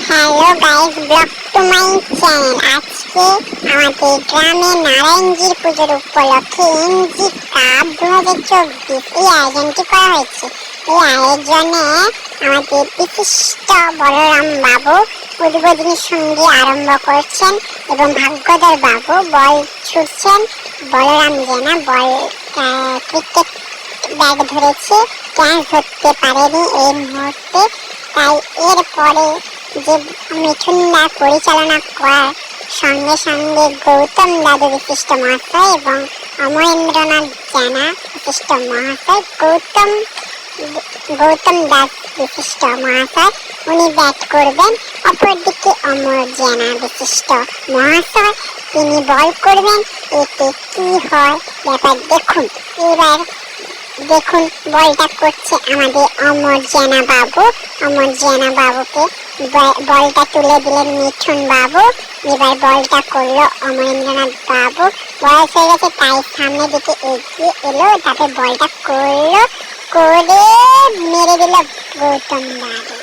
Hello guys, blog to my channel. আজকে আমাদের গ্রামে নারায়ণজির পুজোর উপলক্ষে এনজি কাপ 2024 এই আয়োজনটি করা হয়েছে। এই আয়োজনে আমাদের বিশিষ্ট বলরাম বাবু উদ্বোধনী সঙ্গী আরম্ভ করছেন এবং ভাগ্যধর বাবু বল ছুটছেন। বলরাম জেনা বল ক্রিকেট ব্যাট ধরেছে, ক্যাচ ধরতে পারেনি এই মুহূর্তে, তাই এরপরে যে মিঠুনদা পরিচালনা করার সঙ্গে সঙ্গে গৌতম দাদু বিশিষ্ট মহাশয় এবং অমরেন্দ্রনাথ জানা বিশিষ্ট মহাশয়, গৌতম দাস বিশিষ্ট মহাশয় উনি ব্যাট করবেন। অপরদিকে অমর জানা বিশিষ্ট মহাশয় তিনি বল করবেন। এতে কি হয় ব্যাপার দেখুন। এবার দেখুন বলটা করছে আমাদের অমর জানা বাবু। অমর জানা বাবুকে বলটা তুলে দিলেন মিঠুন বাবু। এবার বলটা করলো অমরেন্দ্রনাথ বাবু। বয়স হয়ে গেছে তাই সামনের দিকে এগিয়ে এলো, তারপরে বলটা করলো, করে মেরে দিল গৌতম বাবু।